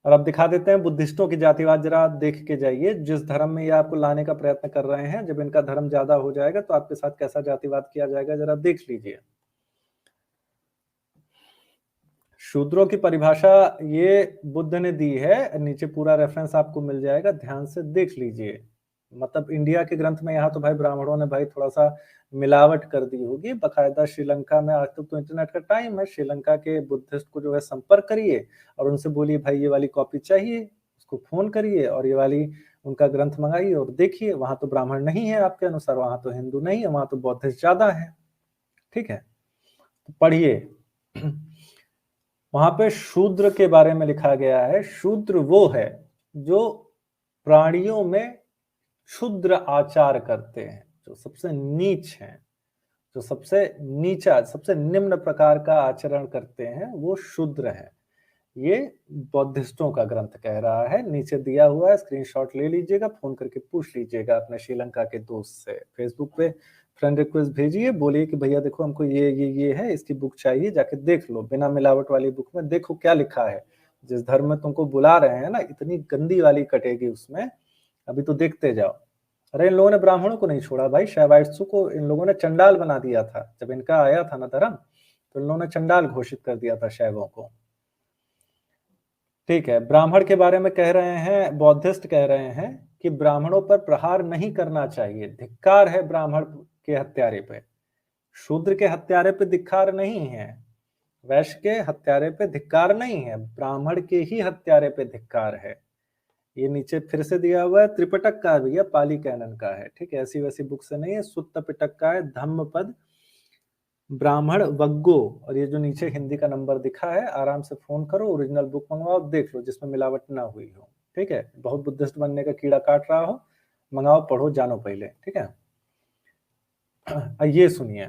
और अब दिखा देते हैं बुद्धिस्टों की जातिवाद, जरा देख के जाइए। जिस धर्म में ये आपको लाने का प्रयत्न कर रहे हैं, जब इनका धर्म ज्यादा हो जाएगा तो आपके साथ कैसा जातिवाद किया जाएगा, जरा देख लीजिए। शूद्रों की परिभाषा ये बुद्ध ने दी है, नीचे पूरा रेफरेंस आपको मिल जाएगा, ध्यान से देख लीजिए। मतलब इंडिया के ग्रंथ में यहाँ तो भाई ब्राह्मणों ने भाई थोड़ा सा मिलावट कर दी होगी। बकायदा श्रीलंका में, आज तक तो इंटरनेट का टाइम है, श्रीलंका के बुद्धिस्ट को जो है संपर्क करिए और उनसे बोलिए भाई ये वाली कॉपी चाहिए, उसको फोन करिए और ये वाली उनका ग्रंथ मंगाइए और देखिए, वहां तो ब्राह्मण नहीं है आपके अनुसार, वहां तो हिंदू नहीं है, वहां तो बौद्धिस्ट ज्यादा है। ठीक है, तो पढ़िए। वहां पे शूद्र के बारे में लिखा गया है, शूद्र वो है जो प्राणियों में क्षुद्र आचार करते हैं, जो सबसे नीच हैं, जो सबसे नीचा, सबसे निम्न प्रकार का आचरण करते हैं, वो शूद्र है। ये बौद्धिस्टों का ग्रंथ कह रहा है, नीचे दिया हुआ है, स्क्रीनशॉट ले लीजिएगा, फोन करके पूछ लीजिएगा अपने श्रीलंका के दोस्त से। फेसबुक पे फ्रेंड रिक्वेस्ट भेजिए, बोलिए कि भैया देखो हमको ये है, इसकी बुक चाहिए, जाके देख लो, बिना मिलावट वाली बुक में देखो क्या लिखा है। जिस धर्म में तुमको बुला रहे हैं ना, इतनी गंदी वाली कटेगी उसमें, अभी तो देखते जाओ। अरे इन लोगों ने ब्राह्मणों को नहीं छोड़ा भाई, शैवाइट्सों को इन लोगों ने चंडाल बना दिया था। जब इनका आया था ना धर्म, तो इन लोगों ने चंडाल घोषित कर दिया था शैवों को। ठीक है, ब्राह्मण के बारे में कह रहे हैं, बौद्धिस्ट कह रहे हैं कि ब्राह्मणों पर प्रहार नहीं करना चाहिए, धिक्कार है ब्राह्मण के हत्यारे पे। शूद्र के हत्यारे पे धिक्कार नहीं है, वैश्य के हत्यारे पे धिक्कार नहीं है, ब्राह्मण के ही हत्यारे पे धिक्कार है। ये नीचे फिर से दिया हुआ है, त्रिपिटक का है भैया, पाली कैनन का है। ठीक है, ऐसी वैसी बुक से नहीं है, सुत्त पिटक का है, धम्मपद ब्राह्मण वग्गो। और ये जो नीचे हिंदी का नंबर दिखा है, आराम से फोन करो, ओरिजिनल बुक मंगवाओ, देख लो जिसमें मिलावट ना हुई हो। ठीक है, बहुत बुद्धिस्ट बनने का कीड़ा काट रहा हो, मंगाओ, पढ़ो, जानो पहले। ठीक है, ये सुनिए,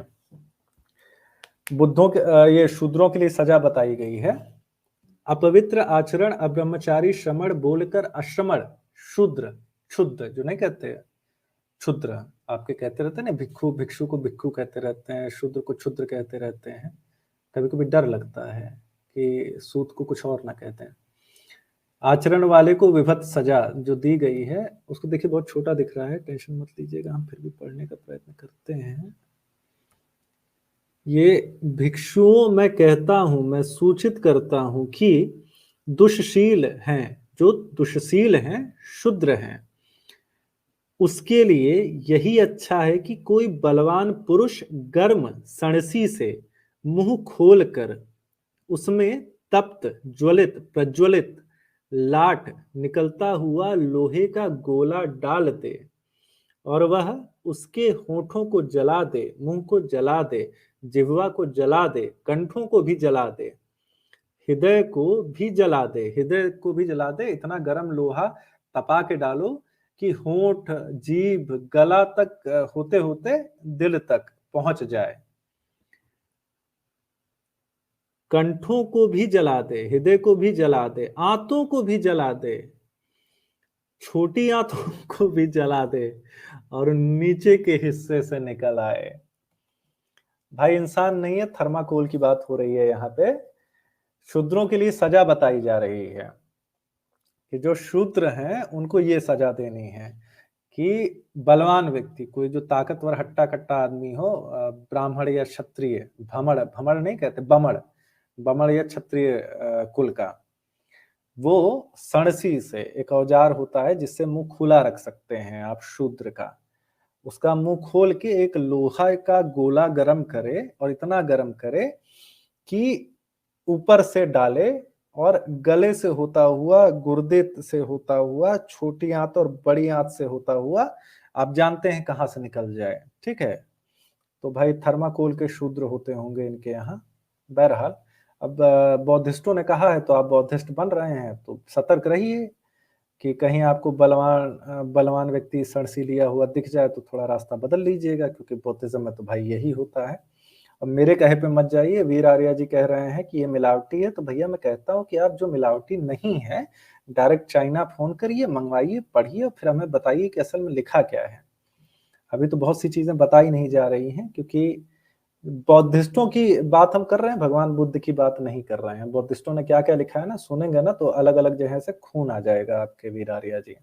बुद्धों के ये शूद्रों के लिए सजा बताई गई है। अपवित्र आचरण, अब्रह्मचारी, श्रमण बोलकर अश्रमण, शूद्र, क्षुद्र जो नहीं कहते, क्षुद्र आपके कहते रहते हैं ना, भिक्षु, भिक्षु को भिक्षु कहते रहते हैं, शूद्र को क्षुद्र कहते रहते हैं। कभी कभी डर लगता है कि सूत को कुछ और ना कहते हैं। आचरण वाले को विभत्स सजा जो दी गई है, उसको देखिए बहुत छोटा दिख रहा है, टेंशन मत लीजिएगा, हम फिर भी पढ़ने का प्रयत्न करते हैं। ये भिक्षुओं मैं कहता हूं, मैं सूचित करता हूं कि दुष्शील हैं, जो दुष्शील हैं, शुद्र हैं, उसके लिए यही अच्छा है कि कोई बलवान पुरुष गर्म सणसी से मुंह खोल कर उसमें तप्त, ज्वलित, प्रज्वलित लाट निकलता हुआ लोहे का गोला डाल दे और वह उसके होठों को जला दे, मुंह को जला दे, जिह्वा को जला दे, कंठों को भी जला दे, हृदय को भी जला दे, हृदय को भी जला दे। इतना गर्म लोहा तपा के डालो कि होंठ, जीभ, गला तक होते होते दिल तक पहुंच जाए, कंठों को भी जला दे, हृदय को भी जला दे, आंतों को भी जला दे, छोटी आंतों को भी जला दे और नीचे के हिस्से से निकल आए। भाई इंसान नहीं है, थर्माकोल की बात हो रही है यहाँ पे। शूद्रों के लिए सजा बताई जा रही है कि जो शूद्र हैं उनको ये सजा देनी है कि बलवान व्यक्ति, कोई जो ताकतवर हट्टा कट्टा आदमी हो, ब्राह्मण या क्षत्रिय, भमड़, भमड़ नहीं कहते, बमड़, बमड़ या क्षत्रिय कुल का, वो सणसी से, एक औजार होता है जिससे मुंह खुला रख सकते हैं आप शूद्र का, उसका मुंह खोल के एक लोहा का गोला गरम करे और इतना गरम करे कि ऊपर से डाले और गले से होता हुआ, गुर्दे से होता हुआ, छोटी आंत और बड़ी आंत से होता हुआ, आप जानते हैं कहां से निकल जाए। ठीक है, तो भाई थर्माकोल के शूद्र होते होंगे इनके यहाँ। बहरहाल अब बौद्धिस्टों ने कहा है तो आप बौद्धिस्ट बन रहे हैं, तो सतर्क रहिए कि कहीं आपको बलवान व्यक्ति सड़सी लिया हुआ दिख जाए तो थोड़ा रास्ता बदल लीजिएगा, क्योंकि बौद्धिज्म में तो भाई यही होता है। अब मेरे कहे पे मत जाइए, वीर आर्या जी कह रहे हैं कि ये मिलावटी है, तो भैया मैं कहता हूँ कि आप जो मिलावटी नहीं है, डायरेक्ट चाइना फोन करिए, मंगवाइए, पढ़िए और फिर हमें बताइए कि असल में लिखा क्या है। अभी तो बहुत सी चीजें बताई नहीं जा रही हैं, क्योंकि बौद्धिस्टों की बात हम कर रहे हैं, भगवान बुद्ध की बात नहीं कर रहे हैं। बौद्धिस्टों ने क्या क्या लिखा है ना, सुनेंगे ना तो अलग अलग जगह से खून आ जाएगा आपके वीर आर्या जी।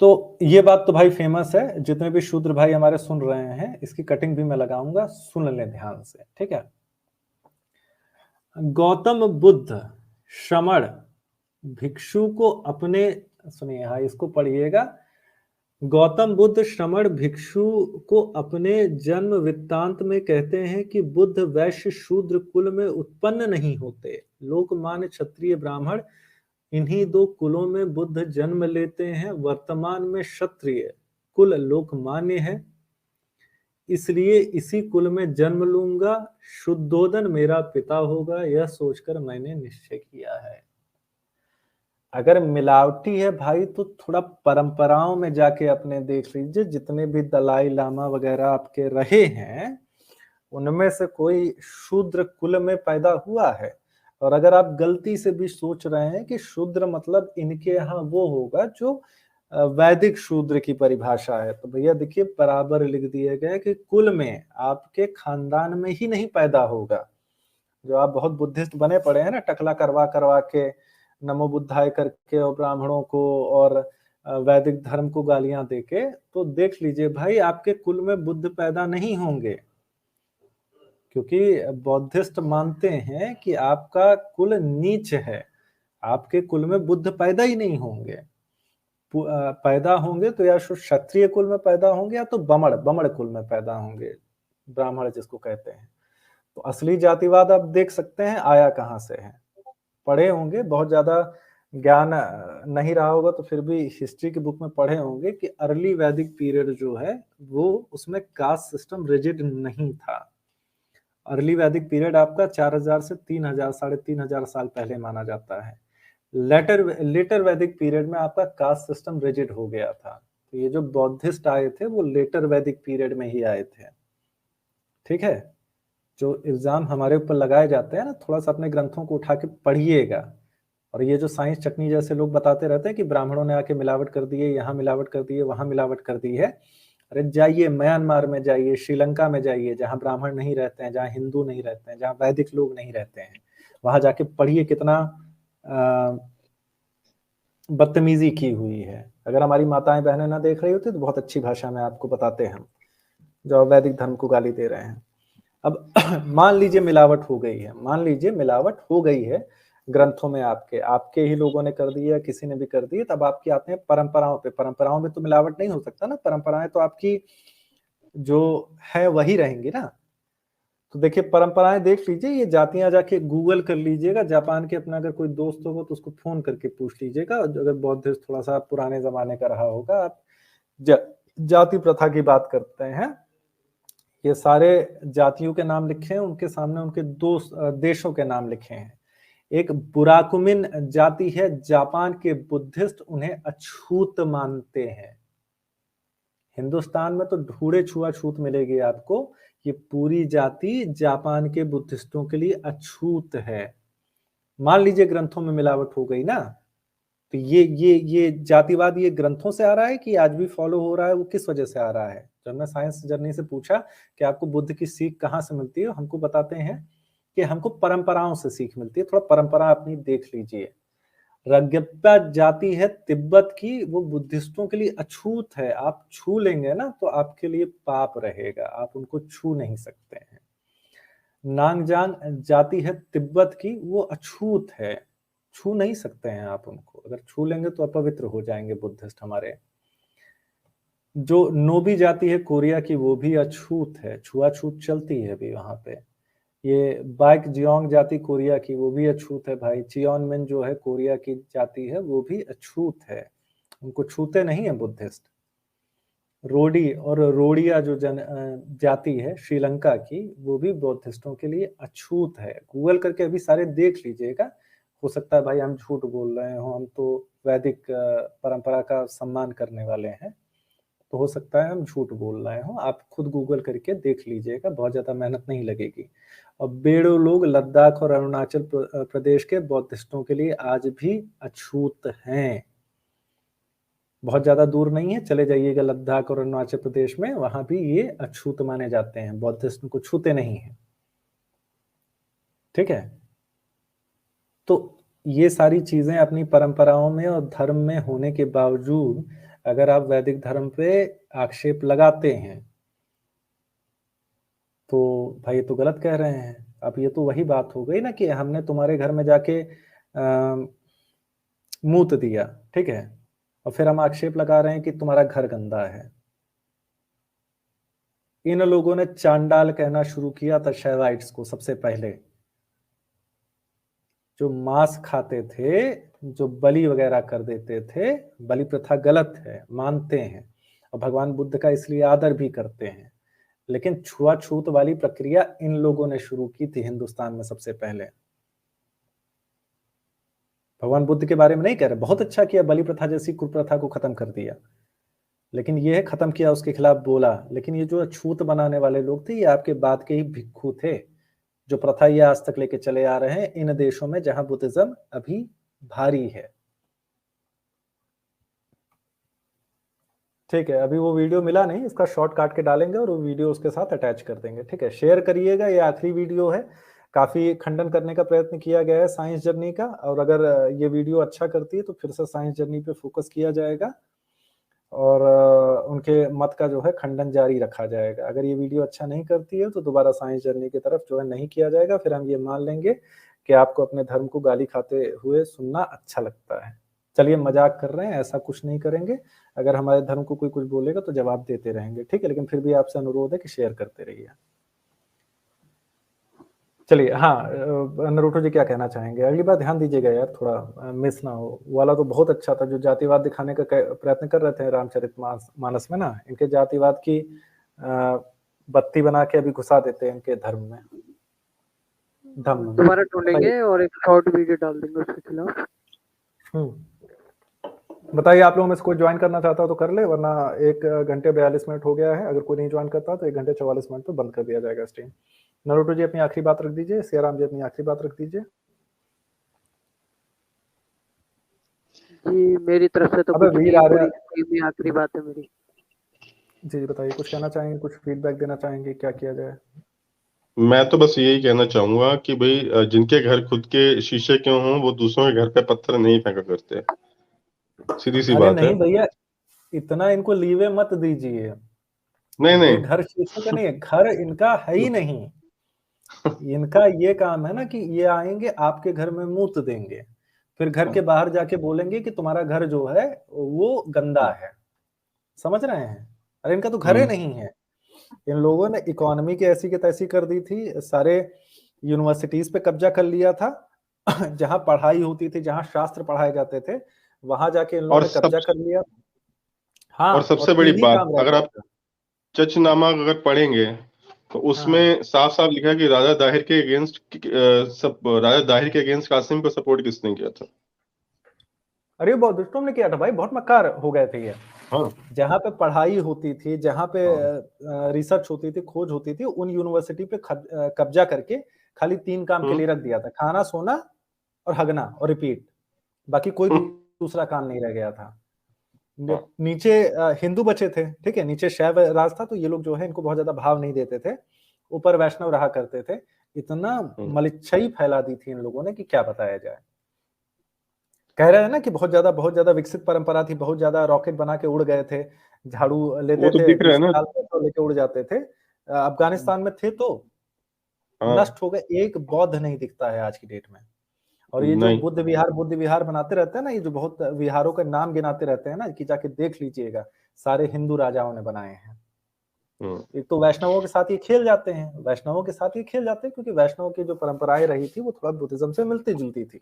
तो ये बात तो भाई फेमस है, जितने भी शूद्र भाई हमारे सुन रहे हैं, इसकी कटिंग भी मैं लगाऊंगा, सुन लें ध्यान से, ठीक है। गौतम बुद्ध श्रमण भिक्षु को अपने, सुनिए हाँ इसको पढ़िएगा। गौतम बुद्ध श्रमण भिक्षु को अपने जन्म वृत्तांत में कहते हैं कि बुद्ध वैश्य शूद्र कुल में उत्पन्न नहीं होते। लोकमान्य क्षत्रिय ब्राह्मण इन्हीं दो कुलों में बुद्ध जन्म लेते हैं। वर्तमान में क्षत्रिय कुल लोकमान्य है, इसलिए इसी कुल में जन्म लूंगा। शुद्धोदन मेरा पिता होगा, यह सोचकर मैंने निश्चय किया है। अगर मिलावटी है भाई तो थोड़ा परंपराओं में जाके अपने देख लीजिए, जितने भी दलाई लामा वगैरह आपके रहे हैं उनमें से कोई शूद्र कुल में पैदा हुआ है। और अगर आप गलती से भी सोच रहे हैं कि शूद्र मतलब इनके यहाँ वो होगा जो वैदिक शूद्र की परिभाषा है, तो भैया देखिए बराबर लिख दिया गया है कि कुल में आपके खानदान में ही नहीं पैदा होगा। जो आप बहुत बुद्धिस्ट बने पड़े हैं ना, टकला करवा करवा के नमो बुद्धाय करके और ब्राह्मणों को और वैदिक धर्म को गालियां देके, तो देख लीजिए भाई आपके कुल में बुद्ध पैदा नहीं होंगे, क्योंकि बौद्धिस्ट मानते हैं कि आपका कुल नीच है, आपके कुल में बुद्ध पैदा ही नहीं होंगे। पैदा होंगे तो या क्षत्रिय कुल में पैदा होंगे या तो बमड़ बमड़ कुल में पैदा होंगे, ब्राह्मण जिसको कहते हैं। तो असली जातिवाद आप देख सकते हैं आया कहाँ से है। पढ़े होंगे, बहुत ज्यादा ज्ञान नहीं रहा होगा तो फिर भी हिस्ट्री की बुक में पढ़े होंगे कि अर्ली वैदिक पीरियड जो है वो उसमें कास्ट सिस्टम रिजिड नहीं था। अर्ली वैदिक पीरियड आपका 4000 से 3000 3500 साल पहले माना जाता है। लेटर वैदिक पीरियड में आपका कास्ट सिस्टम रिजिड हो गया था। तो ये जो बौद्धिस्ट आए थे वो लेटर वैदिक पीरियड में ही आए थे, ठीक है। जो इल्जाम हमारे ऊपर लगाए जाते हैं ना, थोड़ा सा अपने ग्रंथों को उठा के पढ़िएगा। और ये जो साइंस चटनी जैसे लोग बताते रहते हैं कि ब्राह्मणों ने आके मिलावट कर दी है, यहाँ मिलावट कर दी है, वहां मिलावट कर दी है, अरे जाइए म्यांमार में जाइए, श्रीलंका में जाइए, जहां ब्राह्मण नहीं रहते हैं, जहां हिंदू नहीं रहते हैं, जहां वैदिक लोग नहीं रहते हैं, वहां जाके पढ़िए कितना बदतमीजी की हुई है। अगर हमारी माताएं बहनें ना देख रही होती तो बहुत अच्छी भाषा में आपको बताते हैं जो वैदिक धर्म को गाली दे रहे हैं। अब मान लीजिए मिलावट हो गई है, मान लीजिए मिलावट हो गई है ग्रंथों में, आपके ही लोगों ने कर दी है, किसी ने भी कर दी है, तब आपकी आते हैं परंपराओं पे। परंपराओं में तो मिलावट नहीं हो सकता ना, परंपराएं तो आपकी जो है वही रहेंगी ना। तो देखिए परंपराएं देख लीजिए, ये जातियां जाके गूगल कर लीजिएगा, जापान के अपना अगर कोई दोस्त होगा तो उसको फोन करके पूछ लीजिएगा, अगर बौद्धिस्ट थोड़ा सा पुराने जमाने का रहा होगा। आप जाति प्रथा की बात करते हैं, ये सारे जातियों के नाम लिखे हैं, उनके सामने उनके दो देशों के नाम लिखे हैं। एक बुराकुमिन जाति है, जापान के बुद्धिस्ट उन्हें अछूत मानते हैं। हिंदुस्तान में तो ढूढ़े छुआछूत मिलेगी आपको, ये पूरी जाति जापान के बुद्धिस्टों के लिए अछूत है। मान लीजिए ग्रंथों में मिलावट हो गई ना, तो ये जातिवाद ये ग्रंथों से आ रहा है कि आज भी फॉलो हो रहा है, वो किस वजह से आ रहा है। जब मैं साइंस जर्नी से पूछा कि आपको बुद्ध की सीख कहाँ से मिलती है, हमको बताते हैं कि हमको परंपराओं से सीख मिलती है। थोड़ा परंपरा अपनी देख लीजिए। रग्यप्पा जाति है तिब्बत की, वो बुद्धिस्टों के लिए अछूत है, आप छू लेंगे ना तो आपके लिए पाप रहेगा, आप उनको छू नहीं सकते हैं। नांगजांग जाति है तिब्बत की, वो अछूत है, छू नहीं सकते हैं आप उनको, अगर छू लेंगे तो अपवित्र हो जाएंगे बुद्धिस्ट हमारे। जो नोबी जाति है कोरिया की, वो भी अछूत है, छुआछूत चलती है अभी वहां पे। ये बाइक जियोंग जाति कोरिया की, वो भी अछूत है भाई। चियोनमेन जो है कोरिया की जाति है, वो भी अछूत है, उनको छूते नहीं है बुद्धिस्ट। रोडी और रोडिया जो जाति है श्रीलंका की, वो भी बौद्धिस्टों के लिए अछूत है। गूगल करके अभी सारे देख लीजिएगा, हो सकता है भाई हम झूठ बोल रहे हो, हम तो वैदिक परंपरा का सम्मान करने वाले हैं, तो हो सकता है हम झूठ बोल रहे हो। आप खुद गूगल करके देख लीजिएगा, बहुत ज्यादा मेहनत नहीं लगेगी। और बेड़ो लोग लद्दाख और अरुणाचल प्रदेश के बौद्धिस्टों के लिए आज भी अछूत हैं। बहुत ज्यादा दूर नहीं है, चले जाइएगा लद्दाख और अरुणाचल प्रदेश में, वहां भी ये अछूत माने जाते हैं, बौद्धिस्ट को छूते नहीं है। ठीक है, तो ये सारी चीजें अपनी परंपराओं में और धर्म में होने के बावजूद अगर आप वैदिक धर्म पे आक्षेप लगाते हैं तो भाई तो गलत कह रहे हैं। अब ये तो वही बात हो गई ना कि हमने तुम्हारे घर में जाके मूत दिया, ठीक है, और फिर हम आक्षेप लगा रहे हैं कि तुम्हारा घर गंदा है। इन लोगों ने चांडाल कहना शुरू किया था शैवाइट्स को सबसे पहले, जो मांस खाते थे, जो बलि वगैरह कर देते थे। बलि प्रथा गलत है, मानते हैं, और भगवान बुद्ध का इसलिए आदर भी करते हैं, लेकिन छुआछूत वाली प्रक्रिया इन लोगों ने शुरू की थी हिंदुस्तान में सबसे पहले। भगवान बुद्ध के बारे में नहीं कह रहे, बहुत अच्छा किया, बलि प्रथा जैसी कुप्रथा को खत्म कर दिया, लेकिन ये है खत्म किया, उसके खिलाफ बोला। लेकिन ये जो छूत बनाने वाले लोग थे, ये आपके बाद के ही भिक्खु थे, जो प्रथा ये आज तक लेके चले आ रहे हैं इन देशों में जहां बुद्धिज्म अभी भारी है। ठीक है, अभी वो वीडियो मिला नहीं, इसका शॉर्ट काट के डालेंगे और वो वीडियो उसके साथ अटैच कर देंगे। ठीक है, शेयर करिएगा, ये आखिरी वीडियो है। काफी खंडन करने का प्रयत्न किया गया है साइंस जर्नी का, और अगर ये वीडियो अच्छा करती है तो फिर से साइंस जर्नी पे फोकस किया जाएगा और उनके मत का जो है खंडन जारी रखा जाएगा। अगर ये वीडियो अच्छा नहीं करती है तो दोबारा साइंस जर्नी की तरफ जो है नहीं किया जाएगा, फिर हम ये मान लेंगे कि आपको अपने धर्म को गाली खाते हुए सुनना अच्छा लगता है। चलिए, मजाक कर रहे हैं, ऐसा कुछ नहीं करेंगे। अगर हमारे धर्म को कोई कुछ बोलेगा तो जवाब देते रहेंगे, ठीक है, लेकिन फिर भी आपसे अनुरोध है कि शेयर करते रहिए। चलिए, हाँ, नरूटो जी क्या कहना चाहेंगे? अगली बार ध्यान दीजिएगा यार, थोड़ा मिस ना हो। वाला तो बहुत अच्छा था, जो जातिवाद दिखाने का प्रयत्न कर रहे थे रामचरितमानस में ना, इनके जातिवाद की बत्ती बना के अभी घुसा देते हैं इनके धर्म में, धर्म में। दोबारा ढूंढेंगे और एक शॉर्ट वीडियो डाल देंगे उसके खिलाफ। बताइए, आप लोगों में से कोई ज्वाइन करना चाहता हो तो कर ले, वरना 1 घंटे 42 मिनट हो गया है। अगर कोई नहीं ज्वाइन करता तो 1 घंटे 44 मिनट पे बंद कर दिया जाएगा स्ट्रीम। नरूटो जी अपनी आखिरी बात रख दीजिए, सियाराम जी अपनी आखिरी बात रख दीजिए। जी, मेरी तरफ से तो अबे कुछ वीर नहीं, आर्या पूरी आखिरी बात है मेरी। जी बताइए, कुछ कहना चाहेंगे, कुछ फीडबैक देना चाहेंगे, क्या किया जाए? मैं तो बस यही कहना चाहूंगा कि भाई जिनके घर खुद के शीशे क्यों हों, वो दूसरों के घर पे पत्थर नहीं फेंका करते। सीधी सी अरे बात है। नहीं भैया, इतना इनको लीवे मत दीजिए। नहीं ये नहीं, घर शीशे का नहीं है, घर इनका है ही नहीं। इनका ये काम है ना कि ये आएंगे आपके घर में मूत देंगे, फिर घर के बाहर जाके बोलेंगे कि तुम्हारा घर जो है वो गंदा है। समझ रहे हैं? अरे इनका तो घर ही नहीं है। इन लोगों ने इकोनॉमी की ऐसी की तैसी कर दी थी, सारे यूनिवर्सिटीज पे कब्जा कर लिया था। जहां पढ़ाई होती थी, जहां शास्त्र पढ़ाए जाते थे, वहां जाके इन लोगों और ने सब कब्जा कर लिया। हाँ, और और सबसे बड़ी 3 ही बात, काम रह अगर गया आप था। चचनामा अगर पढ़ेंगे तो हाँ हाँ, उसमें साफ साफ लिखा है कि राजा दाहिर के अगेंस्ट सब राजा दाहिर के अगेंस्ट कासिम को सपोर्ट किसने किया था। अरे बहुत दुष्टों ने किया था भाई, बहुत मक्कार हो गए थे ये। हाँ जहां पे पढ़ाई होती थी, जहां पे हाँ रिसर्च होती थी, खोज होती थी, उन यूनिवर्सिटी पे कब्जा करके खाली 3 काम के लिए रख दिया था, खाना, सोना और हगना और रिपीट। बाकी कोई दूसरा काम नहीं रह गया था। नीचे हिंदू बचे थे, ठीक है, नीचे शैव राज था, तो ये लोग जो है इनको बहुत ज्यादा भाव नहीं देते थे। ऊपर वैष्णव रहा करते थे। इतना मलिच्छई फैला दी थी इन लोगों ने कि क्या बताया जाए। कह रहे हैं ना कि बहुत ज्यादा विकसित परंपरा थी, बहुत ज्यादा रॉकेट बना के उड़ गए थे, झाड़ू लेते वो तो थे, दिख रहा है ना। मिसाइल तो लेके उड़ जाते थे। अफगानिस्तान में थे तो हाँ नष्ट हो गए। एक बौद्ध नहीं दिखता है आज की डेट में। और ये जो नहीं। बुद्ध विहार बनाते रहते हैं ना, ये जो बहुत विहारों का नाम गिनाते रहते हैं ना, कि जाके देख लीजिएगा, सारे हिंदू राजाओं ने बनाए हैं। एक तो वैष्णवों के साथ ये खेल जाते हैं, वैष्णवों के साथ ये खेल जाते हैं, क्योंकि वैष्णवों की जो परंपराएं रही थी वो थोड़ा बुद्धिज्म से मिलती जुलती थी।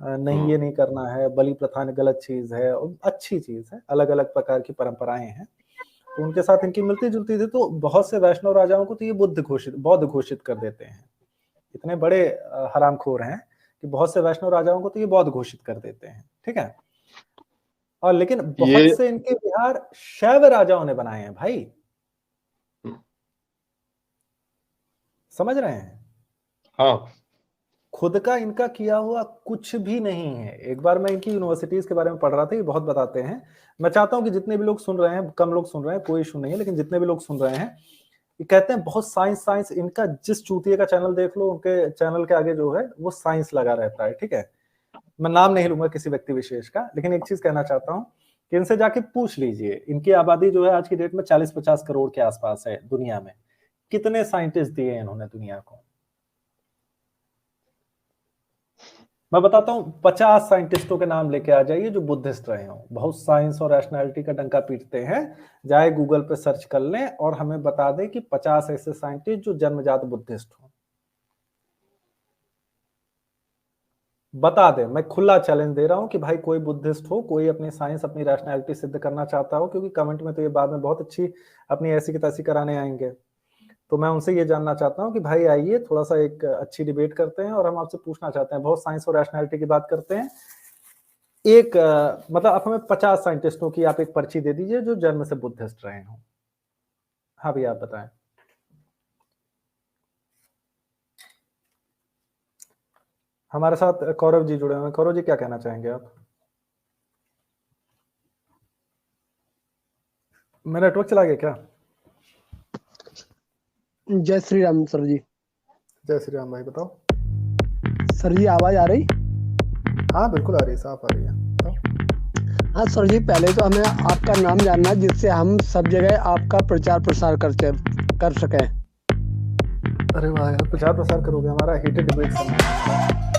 नहीं, ये नहीं करना है, बलि प्रथा गलत चीज है, अच्छी चीज है, अलग अलग प्रकार की परंपराएं हैं, तो उनके साथ इनकी मिलती जुलती थी। तो बहुत से वैष्णव राजाओं को तो ये बौद्ध घोषित कर देते हैं। इतने बड़े हरामखोर हैं कि बहुत से वैष्णव राजाओं को तो ये बौद्ध घोषित कर देते हैं, ठीक है। और लेकिन ये बहुत से इनके विहार शैव राजाओं ने बनाए हैं भाई, समझ रहे हैं? हाँ, खुद का इनका किया हुआ कुछ भी नहीं है। एक बार मैं इनकी यूनिवर्सिटीज के बारे में पढ़ रहा था, ये बहुत बताते हैं। मैं चाहता हूं कि जितने भी लोग सुन रहे हैं, कम लोग सुन रहे हैं, कोई इशू नहीं है, लेकिन जितने भी लोग सुन रहे हैं, ये कहते हैं बहुत साइंस। इनका जिस चूतिए का चैनल देख लो, उनके चैनल के आगे जो है वो साइंस लगा रहता है, ठीक है। मैं नाम नहीं लूंगा किसी व्यक्ति विशेष का, लेकिन एक चीज कहना चाहता हूँ कि इनसे जाके पूछ लीजिए, इनकी आबादी जो है आज की डेट में 40-50 करोड़ के आसपास है दुनिया में। कितने साइंटिस्ट दिए इन्होंने दुनिया को? मैं बताता हूं, 50 साइंटिस्टों के नाम लेके आ जाइए जो बुद्धिस्ट रहे हो, बहुत साइंस और रैशनैलिटी का डंका पीटते हैं। जाए गूगल पे सर्च कर लें और हमें बता दें कि 50 ऐसे साइंटिस्ट जो जन्मजात बुद्धिस्ट हो, बता दे। मैं खुला चैलेंज दे रहा हूं कि भाई कोई बुद्धिस्ट हो, कोई अपनी साइंस, अपनी रैशनैलिटी सिद्ध करना चाहता हो, क्योंकि कमेंट में तो ये बाद में बहुत अच्छी अपनी ऐसी की तैसी कराने आएंगे। तो मैं उनसे ये जानना चाहता हूं कि भाई आइए थोड़ा सा एक अच्छी डिबेट करते हैं, और हम आपसे पूछना चाहते हैं, बहुत साइंस और रैशनैलिटी की बात करते हैं। एक मतलब आप हमें 50 साइंटिस्टों की आप एक पर्ची दे दीजिए जो जन्म से बुद्धिस्ट रहे हो। हाँ भैया, आप बताएं। हमारे साथ कौरव जी जुड़े हुए हैं। कौरव जी, क्या कहना चाहेंगे आप? मेरा नेटवर्क चला गया क्या? जय श्री राम सर जी। जय श्री राम भाई, बताओ। सर जी आवाज आ रही? हाँ बिल्कुल आ रही है, साफ आ रही है, बताओ। हाँ सर जी, पहले तो हमें आपका नाम जानना है जिससे हम सब जगह आपका प्रचार प्रसार कर सकें। अरे वाह यार, प्रचार प्रसार करोगे? हमारा हीटेड डिबेट